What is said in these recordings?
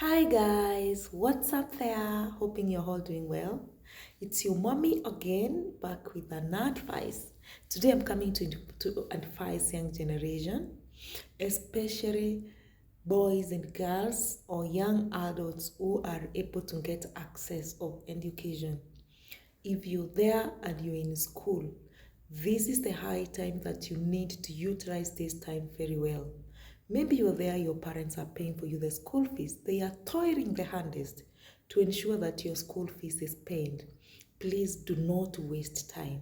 Hi guys, what's up there? Hoping you're all doing well. It's your mommy again, back with an advice. Today I'm coming to advise young generation, especially boys and girls or young adults who are able to get access of education. If you're there and you're in school, this is the high time that you need to utilize this time very well. Maybe you're there, your parents are paying for you the school fees. They are toiling the hardest to ensure that your school fees is paid. Please do not waste time.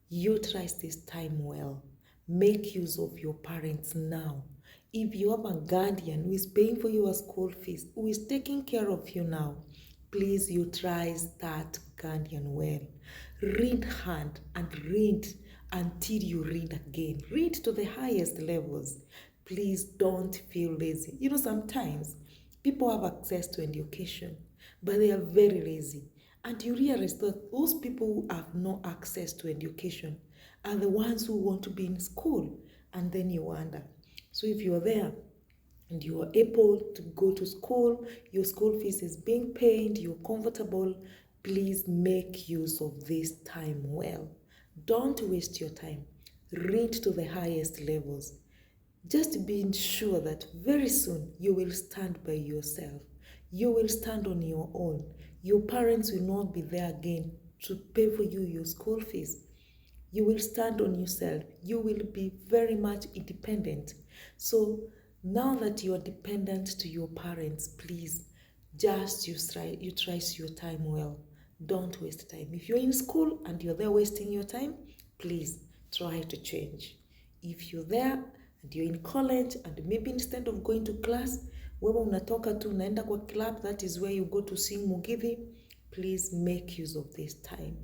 Utilize this time well. Make use of your parents now. If you have a guardian who is paying for your school fees, who is taking care of you now, please utilize that guardian well. Read hard and read until you read again. Read to the highest levels. Please don't feel lazy. Sometimes people have access to education, but they are very lazy. And you realize that those people who have no access to education are the ones who want to be in school. And then you wonder. So if you're there and you are able to go to school, your school fees is being paid, you're comfortable, please make use of this time well. Don't waste your time. Read to the highest levels. Just being sure that very soon you will stand by yourself. You will stand on your own. Your parents will not be there again to pay for you your school fees. You will stand on yourself. You will be very much independent. So now that you are dependent to your parents, please just utilize your time well. Don't waste time. If you're in school and you're there wasting your time, please try to change. If you're there and you're in college and maybe instead of going to class, wewe unatoka tu unaenda kwa club, that is where you go to sing mugithi, please make use of this time.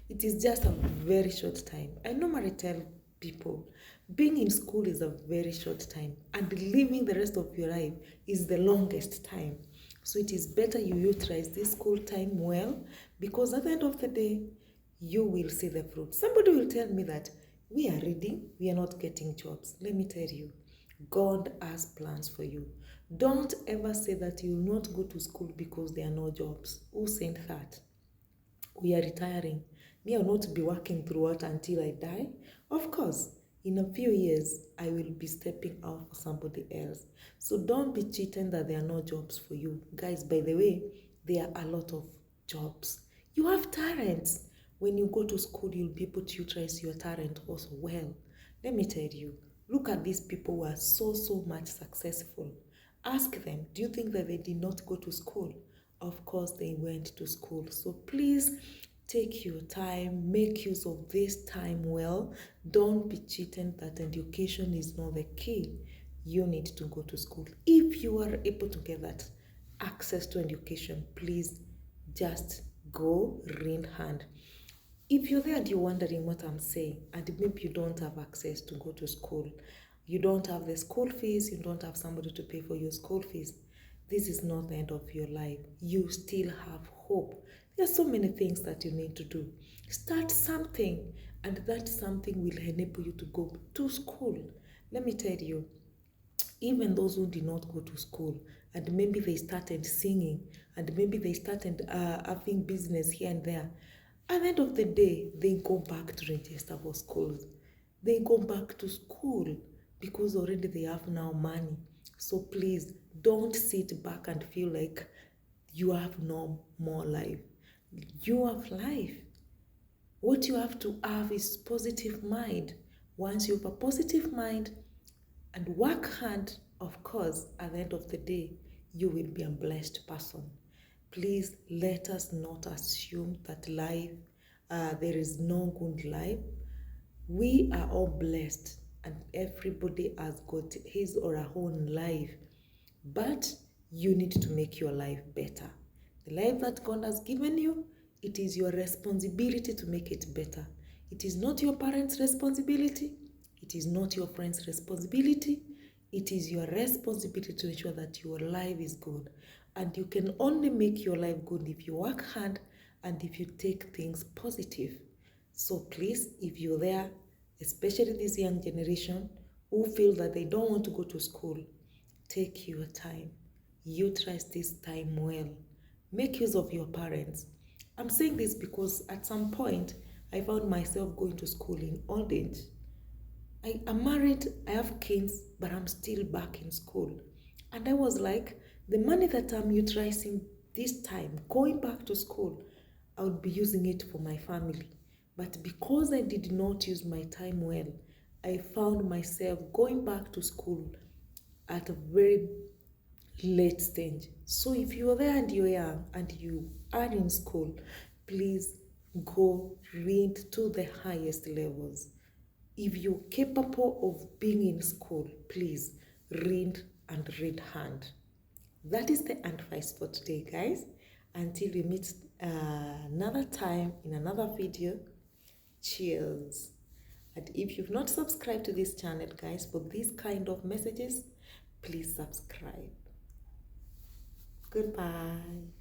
It is just a very short time. I normally tell people, being in school is a very short time and living the rest of your life is the longest time. So it is better you utilize this school time well, because at the end of the day, you will see the fruit. Somebody will tell me that we are reading, we are not getting jobs. Let me tell you, God has plans for you. Don't ever say that you will not go to school because there are no jobs. Who said that? We are retiring. Me, I will not be working throughout until I die. Of course, in a few years, I will be stepping out for somebody else. So don't be cheating that there are no jobs for you. Guys, by the way, there are a lot of jobs. You have talents. When you go to school, you'll be able to utilize your talent also well. Let me tell you, look at these people who are so much successful. Ask them, do you think that they did not go to school? Of course, they went to school. So please take your time, make use of this time well. Don't be cheating that education is not the key. You need to go to school. If you are able to get that access to education, please just go read hand. If you're there and you're wondering what I'm saying, and maybe you don't have access to go to school, you don't have the school fees, you don't have somebody to pay for your school fees, this is not the end of your life. You still have hope. There are so many things that you need to do. Start something, and that something will enable you to go to school. Let me tell you, even those who did not go to school and maybe they started singing and maybe they started having business here and there, at the end of the day, they go back to register for schools. They go back to school because already they have now money. So please don't sit back and feel like you have no more life. You have life. What you have to have is positive mind. Once you have a positive mind and work hard, of course, at the end of the day, you will be a blessed person. Please let us not assume that life, there is no good life. We are all blessed and everybody has got his or her own life. But you need to make your life better. The life that God has given you, it is your responsibility to make it better. It is not your parents' responsibility. It is not your friend's responsibility. It is your responsibility to ensure that your life is good. And you can only make your life good if you work hard and if you take things positive. So please, if you're there, especially this young generation who feel that they don't want to go to school, take your time. utilize this time well. Make use of your parents. I'm saying this because at some point I found myself going to school in old age. I am married, I have kids, but I'm still back in school. And I was like, the money that I'm utilizing this time, going back to school, I would be using it for my family. But because I did not use my time well, I found myself going back to school at a very late stage. So if you are there and you're young and you are in school, please go read to the highest levels. If you're capable of being in school, please read and read hard. That is the advice for today, guys. Until we meet another time in another video, cheers. And if you've not subscribed to this channel, guys, for these kind of messages, please subscribe. Goodbye.